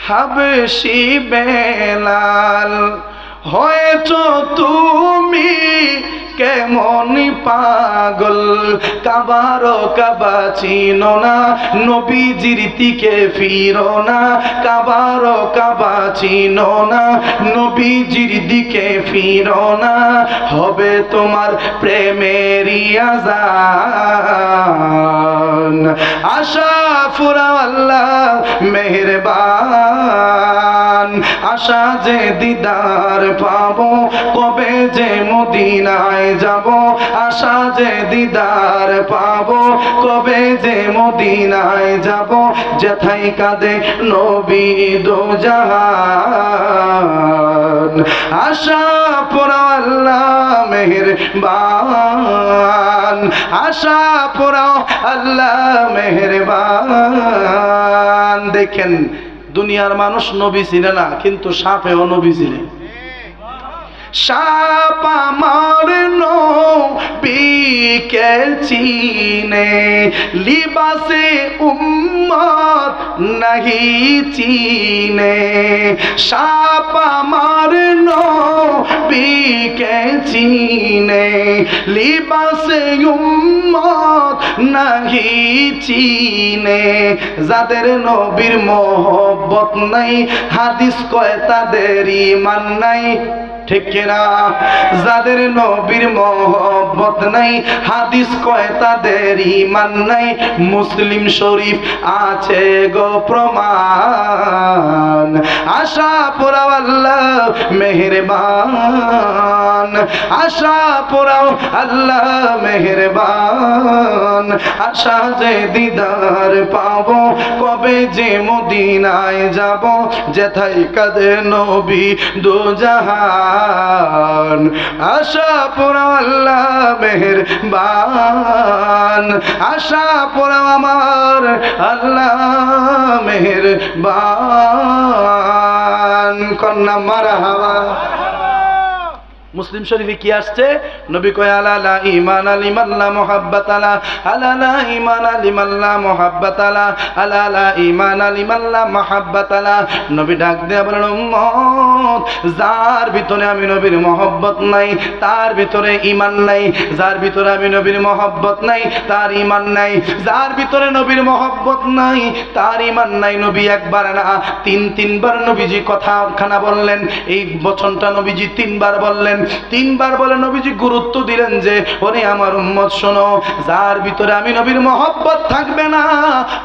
হাবশী বেলাল হয়েছো তুমি কেমন পাগল, কাবারও কাবা চিনো না, নবীজির দিকে ফিরো না। কাবারও কাবা চিনো না, নবীজির দিকে ফিরো না, হবে তোমার প্রেমেরই আযান। আশা ফুরাও আল্লাহ মেহেরবান, আশা যে দিদার পাবো, কবে যে মদিনায় যাব। আশা যে দিদার পাবো, কবে যে মদিনায় যাব। যেথায় কাঁদে নবী দো জাহান, আশা পোড়া আল্লাহ মেহেরবান, আশা পোড়া আল্লাহ মেহেরবান। দেখেন দুনিয়ার মানুষ নবী ছিলেন না, কিন্তু সাপেও নবী ছিলেন। সাপ আমার নবীকে চিনে, লিবাসে উম্মত নাহি চিনে সাপ আমার নবীকে চিনে লিবাসে উম্মত নাহি চিনে যাদের নবীর মহব্বত নাই হাদিস কয় তাদের ঈমান নাই ঠিক কিনা যাদের নবীর মহব্বত নাই হাদিস কয় তাদের ঈমান নাই মুসলিম শরীফ আছে গো প্রমাণ আশা পোড়াও আল্লাহ মেহেরবান আশা পোড়াও আল্লাহ মেহেরবান আশা যে দিদার পাবো কবে যে মদিনায় যাব যেথায় কাঁদে নবী দুজাহান আশা পোড়াও আল্লাহ মেহেরবান আশা পোড়াও আমার আল্লাহ মেহেরবান কন্যা মারহাবা মুসলিম শরীফে কি আসছে নবী কয় আলা লা ঈমান লিমান লা মুহাব্বাত আলা আলা লা ঈমান লিমান লা মুহাব্বাত আলা আলা লা ঈমান লিমান লা মুহাব্বাত আলা নবী ডাক দিয়ে বলেন উম্মত যার ভিতরে আমি নবীর মহব্বত নাই তার ভিতরে ঈমান নাই যার ভিতরে আমি নবীর মহব্বত নাই তার ঈমান নাই যার ভিতরে নবীর মহব্বত নাই তার ঈমান নাই নবী একবার না তিনবার নবীজি কথাখানা বললেন এই বচনটা নবীজি তিনবার বললেন তিনবার বলে নবীজি গুরুত্ব দিলেন যে ওরে আমার উম্মত শোনো যার ভিতরে আমি নবীর মহব্বত থাকবে না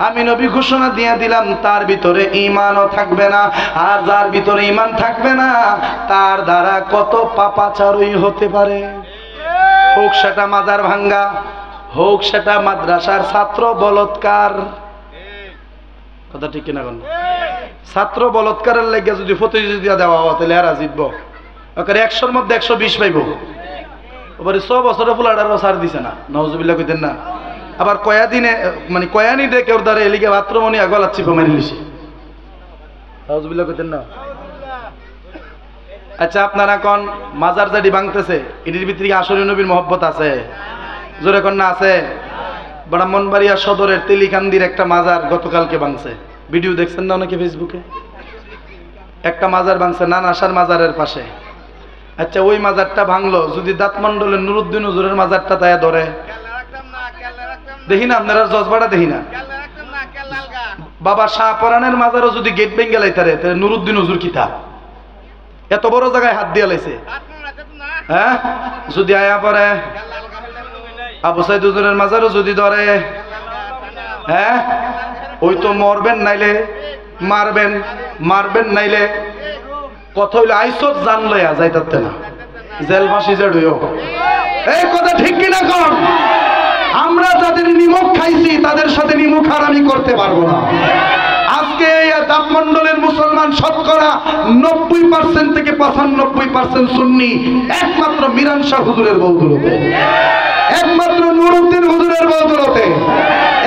আমি নবী ঘোষণা দিয়ে দিলাম তার ভিতরে ঈমানও থাকবে না আর যার ভিতরে ঈমান থাকবে না তার দ্বারা কত পাপাচারই হতে পারে হোক সেটা মাজার ভাঙ্গা হোক সেটা মাদ্রাসার ছাত্র বলৎকার কথা ঠিক কিনা কোন ছাত্র বলৎকারের লেগে যদি প্রতিযোগিতা দেওয়া হয় তাহলে এরা জিতবো 100-র মধ্যে 120 পাইব এবারে 100 বছরে ফুলাটারও সার দিছে না নাউজুবিল্লাহ কইতেন না আবার কয়া দিনে মানে কয়ানি ডে কেউ দ্বারা এলিগে বাথরুমনি আগলা চিপে মারি লিছে নাউজুবিল্লাহ কইতেন না আচ্ছা আপনারা কোন মাজার জাডি ভাঙতেছে এটির ভিতরে কি আসলে নবীর মহব্বত আছে জোরে কোন না আছে ব্রাহ্মণবাড়িয়া সদরের তেলিকান্দির একটা মাজার গতকালকে ভাঙছে ভিডিও দেখছেন না অনেকে ফেসবুকে একটা মাজার ভাঙছে নানাশার মাজারের পাশে আচ্ছা ওই মাজারটা ভাঙলো যদি দাঁতমন্ডলের নুরুদ্দিন হুজুরের মাজারটা তাই ধরে দেখি না আপনারা জজবাটা দেখি না বাবা শাহপরানের মাজারও যদি গেট ভেঙে লাইতারে তাহলে নুরুদ্দিন হুজুর কিতা এত বড় জায়গায় হাত দিয়ে লাইছে হ্যাঁ যদি আয়া পরে আবু সাইদ হুজুরের মাজারও যদি ধরে হ্যাঁ ওই তো মরবেন নাইলে মারবেন নাইলে কথা হইলে আইসত জান লইয়া যাইতাতে না জেল ফাঁসি জড়িও এই কথা ঠিক কিনা কোন আমরা যাদের নিমক খাইছি তাদের সাথে নিমক হারামি করতে পারবো না আজকে এই দাপমন্ডলের মুসলমান শতকরা 90% থেকে 95% সুন্নি একমাত্র মিরান শাহ হুজুরের বদৌলতে একমাত্র নুরুদ্দিন হুজুরের বদৌলতে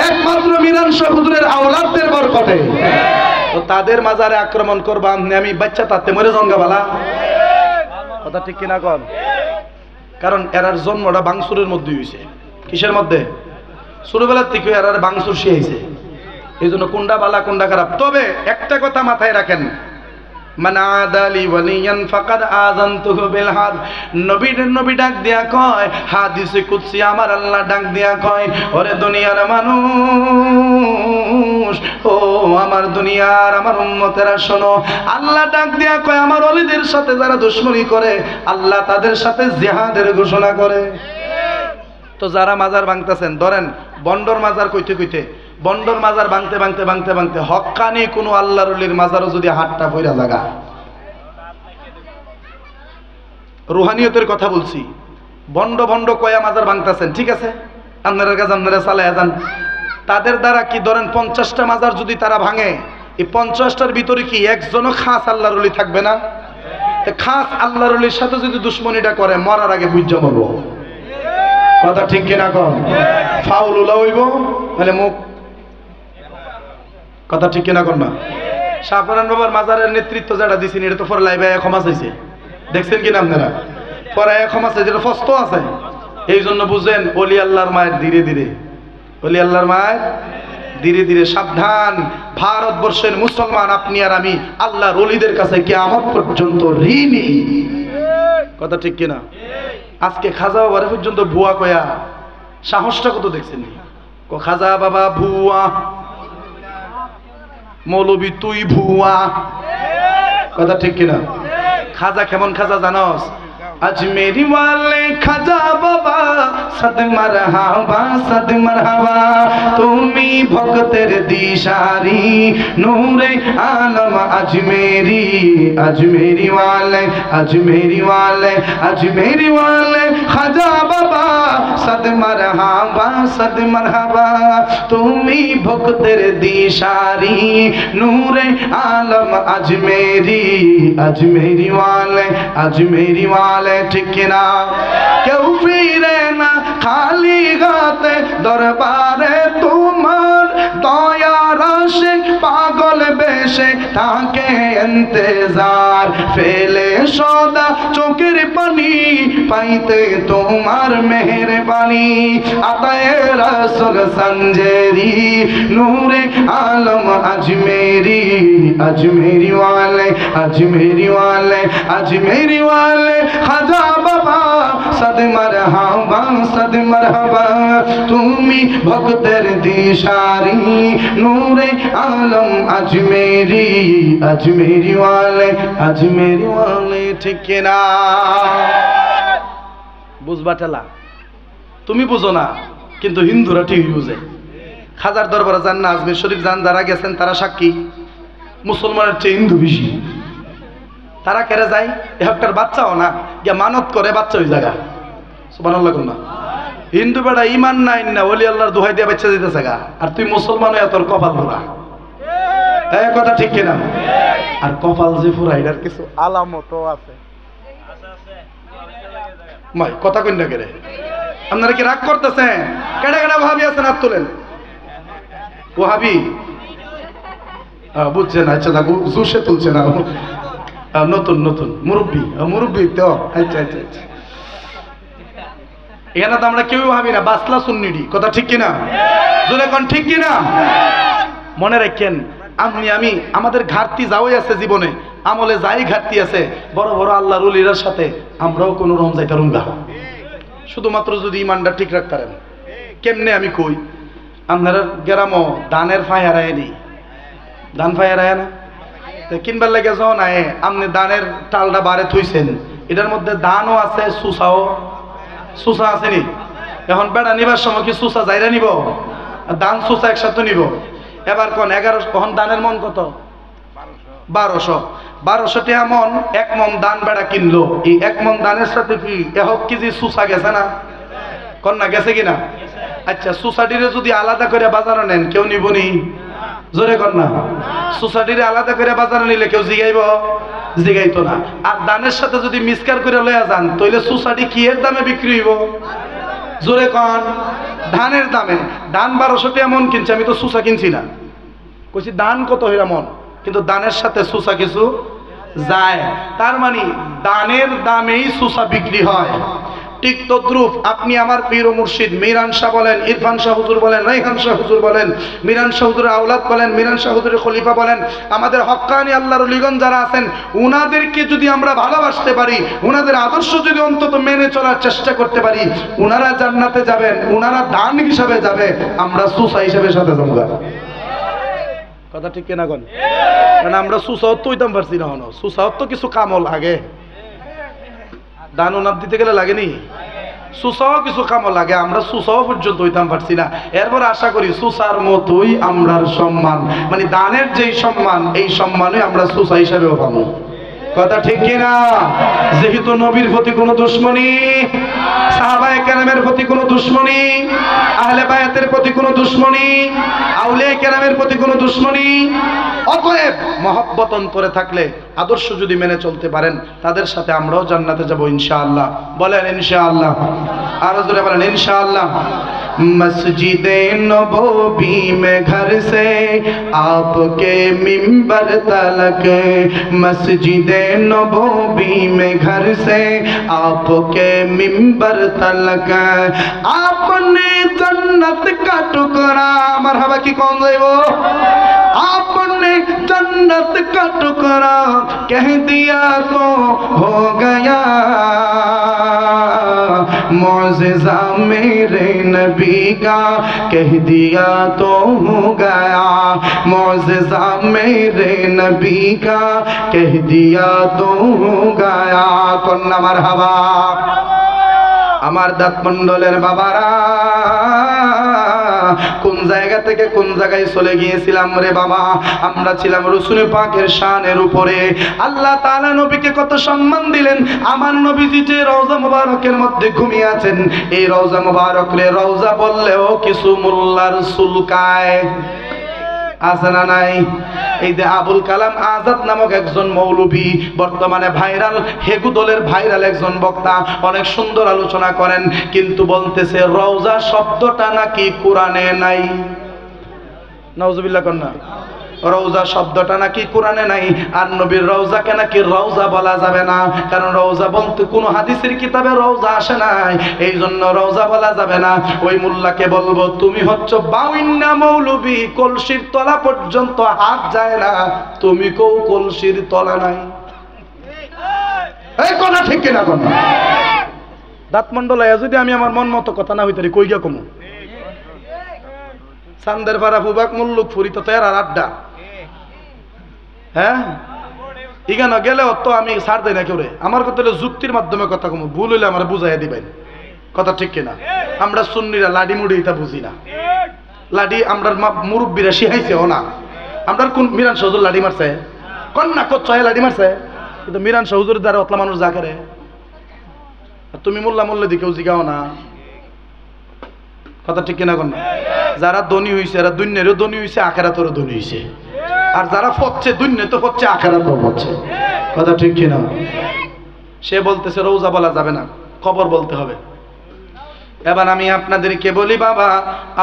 একমাত্র মিরান শাহ হুজুরের আওলাদদের বরকতে তো তাদের মাজারে আক্রমণ করবা আমি বাচ্চা তাতে মরে জঙ্গাবালা কথা ঠিক কিনা কন কারণ এরার জন্মটা বাংসুরের মধ্যে হয়েছে কিসের মধ্যে ছোটবেলার থেকে এরার বাংসুর শিয়েছে এই জন্য কোনটা বালা কোনটা খারাপ তবে একটা কথা মাথায় রাখেন মান আদালি ওয়ালিয়ান ফাকাদ আযানতুহু বিল হাদ নবী ডাক দিয়া কয় হাদিসে কুদসি আমার আল্লাহ ডাক দিয়া কয় ওরে দুনিয়ার মানুষ ও আমার দুনিয়ার আমার উম্মতেরা শোনো আল্লাহ ডাক দিয়া কয় আমার ওলিদের সাথে যারা দুশমনি করে আল্লাহ তাদের সাথে জিহাদের ঘোষণা করে তো যারা মাজার ভাঙতেছেন ধরেন বন্ডর মাজার কইতে বন্ডর মাজার ভাঙতে হক্কানি কোনো আল্লাহর ওলির মাজারও যদি হাতটা পইরা জায়গা রুহানিয়তের কথা বলছি বন্ড কয়া মাজার ভাঙতেছেন ঠিক আছে আপনারা কাছে আপনারা চালায়া যান তাদের দ্বারা কি ধরেন 50টা মাজার যদি তারা ভাঙে এই 50টার ভিতরে কি একজনও খাস আল্লাহর ওলি থাকবে না খাস আল্লাহর ওলির সাথে যদি দুশমনিটা করে মরার আগে বুঝা মরবো কথা ঠিক কিনা কন ফাউল উলা হইব মানে মুখ কথা ঠিক কিনা কন না শাহপরান বাবার মাজারের নেতৃত্ব যারা দিছেন এটা তো পরে লাইভে ক্ষমা চাইছে দেখছেন কিনা আপনারা পরে ক্ষমা চাইছে এটা ফস্ত আছে এই জন্য বুঝেন ওলি আল্লাহর মায়ের ধীরে ধীরে ওলি আল্লাহর মায়ের ধীরে ধীরে সাবধান, ভারতবর্ষের মুসলমান আপনি আর আমি আল্লাহর ওলিদের কাছে কিয়ামত পর্যন্ত ঋণী। কথা ঠিক কিনা? আজকে খাজা বাবার পর্যন্ত ভুয়া কয়া সাহসটা কত দেখছেন? খাজা বাবা ভুয়া, মৌলবী তুই ভুয়া। কথা ঠিক কিনা? খাজা কেমন খাজা জানোস? আজমেরি ওয়ালে খাজা বাবা সদ মারহাবা সদ মারহাবা, তুমি ভক্তের দিশারি নূরে আলম আজমেরি। আজমেরি ওয়ালে আজমেরি ওয়ালে আজমেরি ওয়ালে খাজা বাবা সদ মারহাবা সদ মারহাবা, তুমি ভক্তের দিশারি নূরে আলম আজমেরি। আজমেরি ওয়ালে আজমেরি ওয়ালে, ঠিক কিনা? কেউ ফিরে না খালি হাতে দরবারে তোমার, দয়ার আশিক পাগল বেশে থাকে ইন্তজার, ফেলে সদা চোখের পানি পাইতে তোমার মেহেরবানি। আতায়ে রাসূল সঞ্জেরি নূরে আলম আজমেরি। আজমেরি ওয়ালে আজমেরি ওয়ালে আজমেরি ওয়ালে খাজা বাবা সদ মারহাবা সদ মারহাবা, তুমি ভক্তের দিশারি নূরে আলম আজমেরি। আজমেরি ওয়ালে আজমেরি ওয়ালে, ঠিক কিনা? বুঝবা টেলা? তুমি বুঝো না, কিন্তু হিন্দুরা ঠিকই বুঝে। খাজার দরবারে যান না, আজমির শরীফ যান, যারা গেছেন তারা সাক্ষী, মুসলমানের চেয়ে হিন্দু বেশি। তারা কেড়ে যায়, একটার বাচ্চাও না গিয়া মানত করে বাচ্চা ওই জায়গা। সুবহানাল্লাহ না? হিন্দু বেড়া ইমান নাই না ওলি আল্লাহর দোহাই দিয়ে বাচ্চা দিতেছে গা, আর তুই মুসলমান হয়ে তোর কপাল পোড়া। এই কথা ঠিক কিনা? আর কপাল যে পোড়া এটার কিছু আলামতও আছে। মাই কথা কই না কেড়ে? আপনারা কি রাগ করতেছেন? কেডা কেডা ভাবি আছেন? হাত তোলেন। ওহাবি বুঝছেন? আচ্ছা দেখো জোশে তুলছে না, নতুন নতুন মুরব্বী মুরব্বী তো। আচ্ছা আচ্ছা আচ্ছা, এখানে তো আমরা কেউ ভাবি না বাসলা সুন্নিডি। কথা ঠিক কিনা? জোরে কোন ঠিক কিনা? মনে রাখেন, আপনি আমি আমাদের ঘাটতি যাওয়াই আছে জীবনে, আমলে যাই ঘাটতি আছে, বড় বড় আল্লাহর ওলিদের সাথে আমরাও কোনো রকম যাইতারুম গা, শুধুমাত্র যদি ইমানটা ঠিক রাখতারেন। কেমনে আমি কই, আপনারা গ্রামও ধানের ফায়ারায় নেই, ধান ফায়ারায় না কিনবার লেগে যখন আয়ে আপনি ধানের টালটা বারে থইছেন, এটার মধ্যে ধানও আছে সুসাও সুসা আছে নি? এখন বেড়া নিবার সময় কি সুসা যাইরা নিব? ধান সুসা একসাথে নিব? এবার কোন 11 কখন ধানের মন কত? 1200। 1200 টাকা মন, 1 মন ধান বেড়া কিনলো। এই 1 মন ধানের সাথে কি 1 কেজি সুসা গেছে না? কোন না গেছে কিনা? আচ্ছা, সুসাটিরে যদি আলাদা করে বাজারে নেন কেউ নিবনি? জোরে কর না। সোসাইটির আলাদা করে বাজারে নিলে কেউ জিগাইব? জিগাইতো না। আর ধানের সাথে যদি মিক্সকার করে লইয়া যান তাহলে সোসাইটি কি এর দামে বিক্রি হইব? জোরে কন। ধানের দামে। ধান 1200 টাকা মন কিনছে, আমি তো সুসা কিনছি না। কইছি ধান কত হইরা মন, কিন্তু ধানের সাথে সুসা কিছু যায়। তার মানে ধানের দামেই সুসা বিক্রি হয়। ঠিক তদ্রুপ আপনি আমার পীর ও মুর্শিদ মিরান শাহ বলেন, ইরফান শাহ হুজুর বলেন, রাইহান শাহ হুজুর বলেন, মিরান শাহ হুজুরের আওলাদ বলেন, মিরান শাহ হুজুরের খলিফা বলেন, আমাদের হক্কানি আল্লাহর ওলিগণ যারা আছেন, উনাদেরকে যদি আমরা ভালোবাসতে পারি, উনাদের আদর্শ যদি অন্তত মেনে চলার চেষ্টা করতে পারি, উনারা জান্নাতে যাবেন, উনারা দান হিসাবে যাবে, আমরা সুসা হিসাবে সাথে যাবো। কথা ঠিক কিনা কোন? কারণ আমরা সুসাহত তো হইতাম পারছি না, হনো সুসাহত তো কিছু কামল লাগে, দান ওনার দিতে গেলে লাগেনি, সুসাও কিছু কামও লাগে, আমরা সুসাও পর্যন্ত হইতাম পারছি না। এরপর আশা করি সুসার মতোই আমরার সম্মান, মানে দানের যেই সম্মান, এই সম্মানই আমরা সুসা হিসাবেও পাবো। কথা ঠিক কিনা? যেহেতু নবীর প্রতি কোনো দুশ্মনী, সাহাবায়ে কেরামের প্রতি কোনো দুশ্মনী, আহলে বায়াতের প্রতি কোনো দুশ্মনী, আউলিয়া কেরামের প্রতি কোনো দুশ্মনী, অতএব মহব্বত অন্তরে থাকলে, আদর্শ যদি মেনে চলতে পারেন, তাদের সাথে আমরাও জান্নাতে যাব ইনশাআল্লাহ। বলেন ইনশাআল্লাহ, আরো জোরে বলেন ইনশাআল্লাহ। मस्जिदे नबवी में घर से आपके मिंबर तलक, मस्जिदे नबवी में घर से आपके मिंबर तलक, आपने जन्नत का टुकड़ा, मरहबा की कौन है वो, आपने जन्नत का टुकड़ा कह दिया तो हो गया, मौजिज़ा मेरे नबी का कह दिया तो हो गया, मौजिज़ा मेरे नबी का कह दिया तो हो गया। कन्ना मरहबा। আমার দাঁত মণ্ডলের বাবারা, কোন জায়গা থেকে কোন জায়গায় চলে গিয়েছিলাম রে বাবা। আমরা ছিলাম রাসূল পাকের শানের উপরে। আল্লাহ তাআলা নবীকে কত সম্মান দিলেন। আমার নবীজি যে রওজা মুবারকের মধ্যে ঘুমিয়ে আছেন, এই রওজা মুবারক রে রওজা বললেও কিছু মোল্লার চুলকায়, আছে না নাই? এই যে আবুল কালাম আজাদ নামক একজন মৌলবী, বর্তমানে ভাইরাল, হেগু দলের ভাইরাল একজন বক্তা, অনেক সুন্দর আলোচনা করেন, কিন্তু বলতেছে রওজা শব্দটা নাকি কোরআনে নাই। নাউজুবিল্লাহ কন্যা। রওজা শব্দটা নাকি কোরআনে নাই, আর নবীর রওজাকে নাকি রওজা বলা যাবে না, কারণ রওজা বলতে কোনো হাদিসের কিতাবে রওজা আসে নাই, এই জন্য রওজা বলা যাবে না। ওই মোল্লাকে বলবো, তুমি হচ্ছ বাউন্না মৌলবী, কলসির তলা পর্যন্ত হাত যায় না, তুমি কেউ কলসির তলা নাই। এই কথা ঠিক কিনা কন্যা? দাঁত মন্ডলায় যদি আমি আমার মন মতো কথা না হইতারি, কই গিয়া কমু? চান্দের পাড়া ফুবাক মুল্লুক ফুরি তো তের আর আড্ডা, হ্যাঁ ইগান গেলেও তো আমি ছাড় দেই না কেউ রে। আমার কথা হলো যুক্তির মাধ্যমে কথা কমু, ভুল হইলে আমার বুঝাইয়া দিবেন, কথা ঠিক কিনা? আমরা সুন্নিরা লাডি মুড়ি এটা বুঝি না। লাডি আমরা মুরব্বীরা শিখাইছেও না। আমরা কোন মিরান সহুজুর লাডি মারছে? কন্যা কোচ্ছয় লাডি মারছে, কিন্তু মিরান সহুজুরের দ্বারা অতলা মানুষ যা করে, তুমি মোল্লা মোল্লা দিকেও জিগাও না, কথা ঠিক কিনা কন্যা? যারা ধনী হইছে এরা দুনিয়ারও ধনী হইছে, আখেরাতেরও ধনী হইছে, আর যারা ফচ্ছে দুনিয়া তো ফচ্ছে, আখেরাতেও ফচ্ছে, কথা ঠিক কিনা? সে বলতেছে রওজা বলা যাবে না, কবর বলতে হবে। এবার আমি আপনাদেরকে বলি বাবা,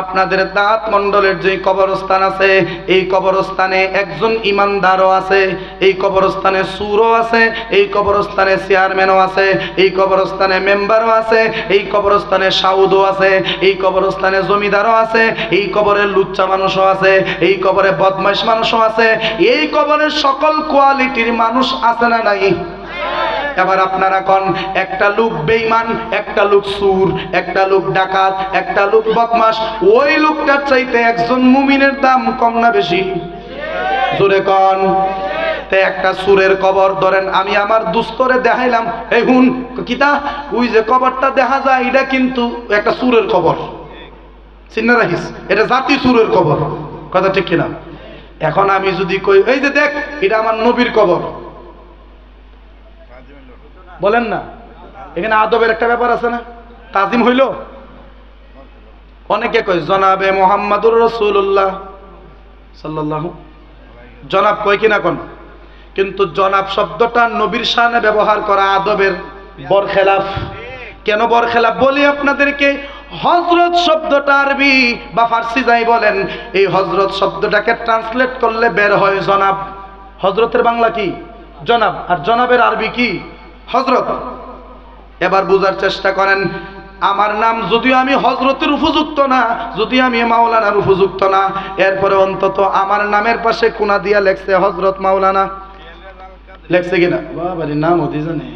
আপনাদের দাঁত মণ্ডলের যে কবরস্থান আছে, এই কবরস্থানে একজন ইমানদারও আছে, এই কবরস্থানে সুরও আছে, এই কবরস্থানে চেয়ারম্যানও আছে, এই কবরস্থানে মেম্বারও আছে, এই কবরস্থানে সাউদও আছে, এই কবরস্থানে জমিদারও আছে, এই কবরের লুচ্চা মানুষও আছে, এই কবরে বদমাইশ মানুষও আছে, এই কবরের সকল কোয়ালিটির মানুষ আছে না নাই? এবার আপনারা কোন, একটা লোক বেঈমান, একটা লোক সুর, একটা লোক ডাকাত, একটা লোক বদমাশ, ওই লোকটার চাইতে একজন মুমিনের দাম কম না বেশি? জোরে কোন। তে একটা সুরের কবর ধরেন, আমি আমার দুস্তরে দেখাইলাম, এই হুন কিতা, ওই যে কবরটা দেখা যায় এটা কিন্তু একটা সুরের কবর, চিন্না রাখিস, এটা জাতি সুরের কবর, কথা ঠিক কিনা? এখন আমি যদি কই, এই যে দেখ এটা আমার নবীর কবর, বলেন না? এখানে আদবের একটা ব্যাপার আছে না, তাজিম হইল। অনেকে কয় জনাবে মুহাম্মাদুর রাসূলুল্লাহ সাল্লাল্লাহু, জনাব কয় কিনা কোন, কিন্তু জনাব শব্দটা নবীর শানে ব্যবহার করা আদবের বরখেলাফ। কেন বরখেলাফ বলি আপনাদেরকে? হযরত শব্দটা আরবি বা ফার্সি যাই বলেন, এই হযরত শব্দটাকে ট্রান্সলেট করলে বের হয় জনাব। হযরতের বাংলা কি? জনাব, আর জনাবের আরবি কি? হযরত। এবার বোঝার চেষ্টা করেন, আমার নাম যদিও আমি হযরতের উপযুক্ত না, যদি আমি মাওলানার উপযুক্ত না, এরপরে অন্তত আমার নামের পাশে কোনা দিয়া লেখছে হযরত মাওলানা, লেখছে কিনা? বাবারে নাম ওদি জানে।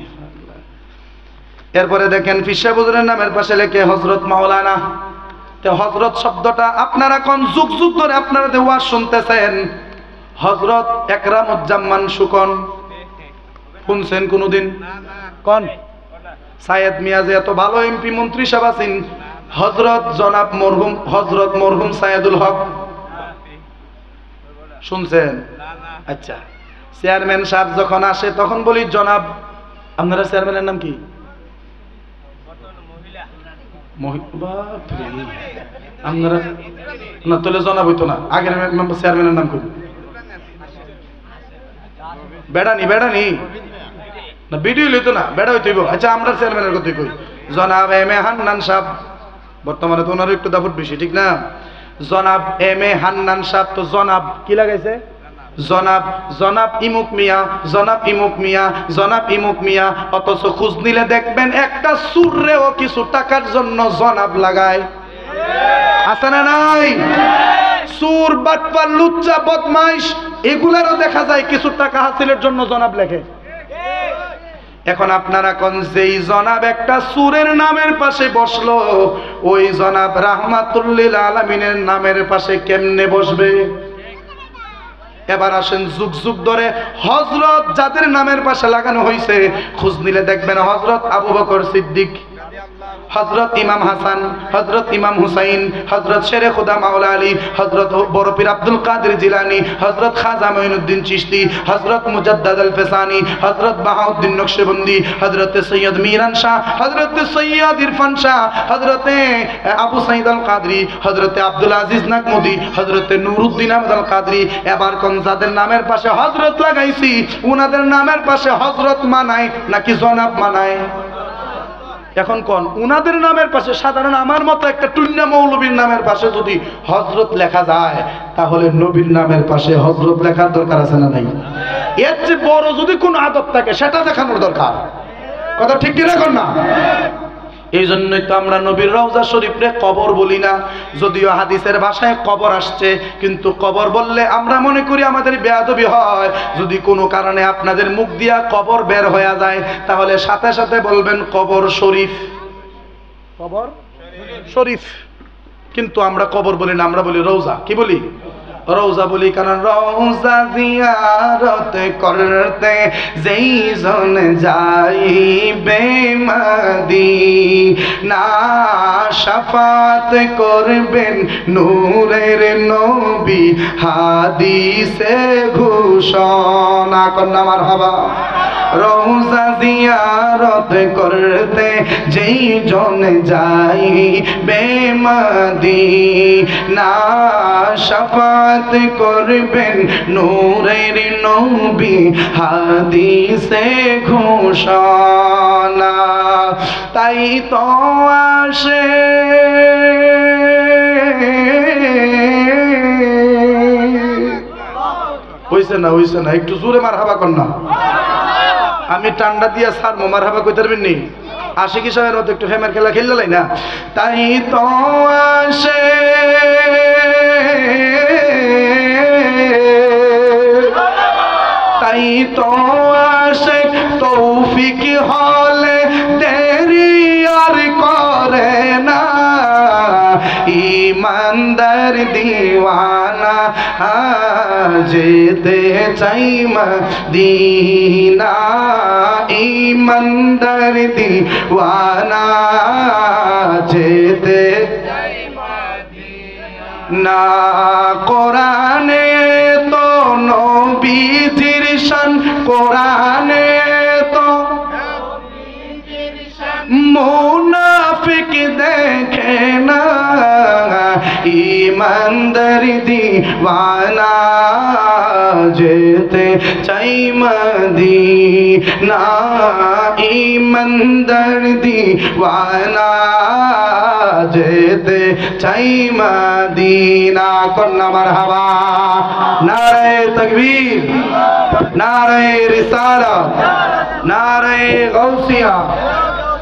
এরপরে দেখেন পীর সাহেব হুজুরের নামের পাশে লেখে হযরত মাওলানা। তো হযরত শব্দটা আপনারা কোন যুগ যুগ ধরে আপনারা যে ওয়াজ শুনতেছেন, হযরত একরামুজ্জামান সুকন শুনছেন কোনদিন? কোন সায়েদ মিয়া যে এত ভালো এমপি মন্ত্রী সাহেব আছেন, হযরত জনাব মরহুম হযরত মরহুম সাইয়েদুল হক শুনছেন? আচ্ছা, চেয়ারম্যান সাহেব যখন আসে তখন বলি জনাব। আপনারা চেয়ারম্যানের নাম কি? আপনারা না তোলে জনাব হইতো না, আগের চেয়ারম্যানের নাম কি? বেড়ানি না ভিডিও লইতো না, বেড়া হইতেইব। আচ্ছা আমরা চেয়ারম্যানের কথা কই, জনাব এম এ হান্নান সাহেব, বর্তমানে তো ওনার একটু দাপট বেশি, ঠিক না? জনাব এম এ হান্নান সাহেব তো জনাব কি লাগাইছে, জনাব ইমুক মিয়া, অথচ খোঁজ নিলে দেখবেন একটা সুররেও কিছু টাকার জন্য জনাব লাগায়, আছে না নাই? সুর, বাটপার, লুচ্চা, বদমাইশ এগুলারও দেখা যায় কিছু টাকা হাসিলের জন্য জনাব লেখে। এখন আপনারা কোন যেই জনাব একটা সুরের নামের পাশে বসলো, ওই জনাব রাহমাতুল্লিল আলামিনের নামের পাশে কেমনে বসবে? এবার আসেন যুগ যুগ ধরে হযরত যাদের নামের পাশে লাগানো হয়েছে, খোঁজ নিলে দেখবেন হযরত আবু বকর সিদ্দিক, হযরত ইমাম হাসান, হযরত ইমাম হুসাইন, হযরত শেরে খুদা মাওলা আলী, হযরত বড় পীর আব্দুল কাদের জিলানী, হযরত খাজা মঈনুদ্দিন চিশতি, হযরত মুজাদ্দাদ আল ফেসানি, হযরত বাহাউদ্দিন নকশবন্দি, হযরত সৈয়দ মিরান শাহ, হযরত সৈয়দ ইরফান শাহ, হযরত আবু সাঈদ আল কাদরি, হযরত আব্দুল আজিজ নাকমুদি, হযরত নুরউদ্দিন আহমদ আল কাদরি। এবার কোন যাদের নামের পাশে হযরত লাগাইছি, উনাদের নামের পাশে হযরত মানায় নাকি জনাব মানায়? এখন কোন উনাদের নামের পাশে সাধারণ আমার মতো একটা টুন্না মৌলবীর নামের পাশে যদি হযরত লেখা যায়, তাহলে নবীর নামের পাশে হযরত লেখার দরকার আছে না নাই? এর চেয়ে বড় যদি কোনো আদব থাকে সেটা দেখানোর দরকার, কথা ঠিক কি রাখুন না? এই জন্যই তো আমরা নবীর রওজা শরীফে কবর বলি না, যদিও হাদিসের ভাষায় কবর আসছে, কিন্তু কবর বললে আমরা মনে করি আমাদের বেয়াদবি হয়। যদি কোনো কারণে আপনাদের মুখ দিয়া কবর বের হয়ে যায়, তাহলে সাথে সাথে বলবেন কবর শরীফ, কবর শরীফ। কিন্তু আমরা কবর বলি না, আমরা বলি রওজা। কি বলি? রওজা বলি কারণ রওজা জিয়ারত করতে যেই জন যাইবে মদিনা, শাফাত করবেন নূরের নবী, হাদিসে ঘোষণা কন্যা মারহাবা। রওজা জিয়ারত করতে যেই জন যাইবে মদিনা, শাফাত করবেন নূরের নবী, হাদিসে ঘোষণা। তাই তো আসে হইছে না একটু জোরে মারহাবা কন্যা। আমি টান্ডা দিয়া স্যার মারহাবা কইতে পারবেন নি? আশিকি সাহেবের মতো একটু ফেমার খেলা খেললাই না। তাই তো আসে তৌফিক হলে দেরি আর করে না, ইমানদার দিওয়ানা যেতে চাই মদিনা, ইমানদার দিওয়ানা যেতে চাই মদিনা। কোরআনে তো নবীজির শান, কোরআনে তো মুনাফিক দেখে না, ইমানদার দিওয়ানা যেতে চাই মদিনা, ইমানদার দিওয়ানা যেতে চাই মদিনা। কন্যা মারহাবা। নারে তাকবীর, নারে রিসালাত, নারে গাউসিয়া।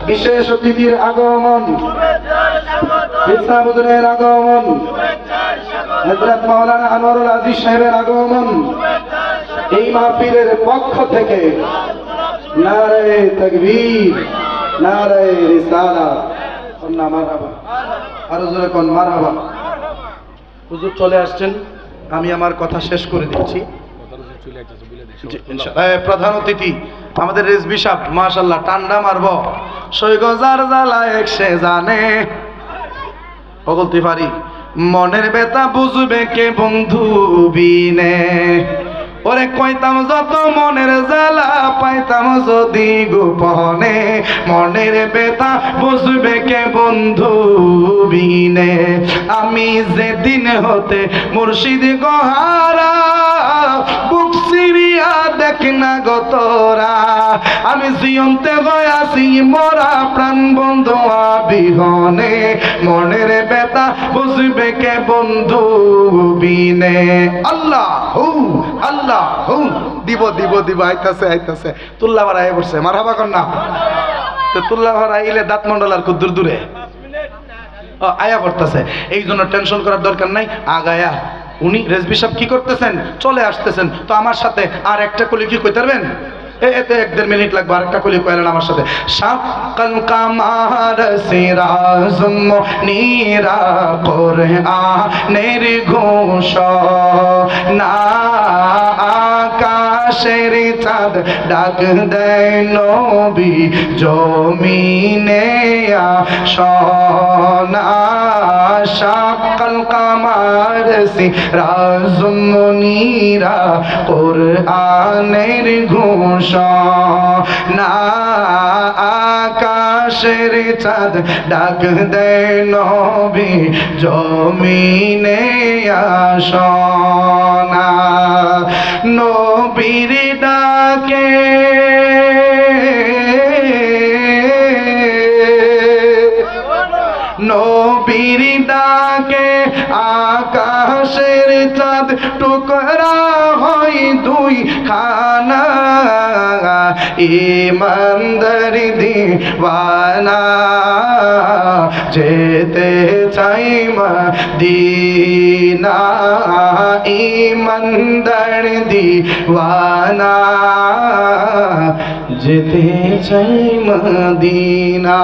বিশেষ অতিথির আগমন, ইসলামুদ্দিনের আগমন, হযরত মাওলানা আনোয়ারুল আজিজ সাহেবের আগমন, এই মাহফিলের পক্ষ থেকে নারে তাকবীর, নারে রিসালাত। কন্যা মারহাবা। আরো জোরে কোন মারহাবা। হুজুর চলে আসছেন, আমি আমার কথা শেষ করে দিচ্ছি। প্রধান অতিথি আমাদের রেজবি সাহেব, মাশাআল্লাহ টান্ডা মারব, সৈগজার জ্বালা এক সে জানে। বলতে পারি মনের ব্যথা বুঝবে কে বন্ধু বিনে, ওরে কইতাম যত মনের জ্বালা পাইতাম যদি গোপনে, মনের ব্যথা বুঝবে কে বন্ধু বিনে। আমি যেদিন হতে মুর্শিদ গোহারা বুক সিরিয়া দেখ দেখ না গো তোরা, আমি জিয়ন্তে গয়াছি মরা প্রাণ বন্ধু বিহনে, মনের ব্যথা বুঝবে কে বন্ধু বিনে। আল্লাহ হু আল্লাহ হু, দিব দিব দিব, আইতাছে আইতাছে, তুল্লা ভাড়া আয় পড়ছে, মারহাবা কর না। তো তুল্লা ভাড়া আইলে দাঁত মন্ডল আর খুব দূর দূরে আয়া পড়তেছে, এই জন্য টেনশন করার দরকার নাই। আগায়া উনি রেজবি সাহেব কি করতেছেন, চলে আসতেছেন, তো আমার সাথে আর একটা কলি কি কইতে পারবেন? এতে 1-1.5 মিনিট লাগবে, আরেকটা কলি কইলেন আমার সাথে। শাকাল কামার সিরাজম নীরা কোরআনের ঘোষণা, আকাশের চাঁদ ডাক দেয় নবী জমিনে আসনা, শাকাল কামার সিরাজম নীরা কোরআনের ঘোষণা, আকাশের চাঁদ ডাক দেয় নবী জমিনে আসনা, নবীর ডাকে নবীর ডাকে আকাশের চাঁদ টুকরা হয় দুই খানা, ইমানদার দিওয়ানা যেতে চাই মদিনা, ইমানদার দিওয়ানা যেতে চাই মদিনা।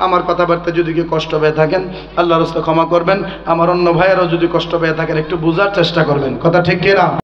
আমার কথাবার্তা যদি কেউ কষ্ট পেয়ে থাকেন আল্লাহর রাস্তায় ক্ষমা করবেন, আমার অন্য ভাইয়েরাও যদি কষ্ট পেয়ে থাকেন একটু বোঝার চেষ্টা করবেন, কথা ঠিক কিনা?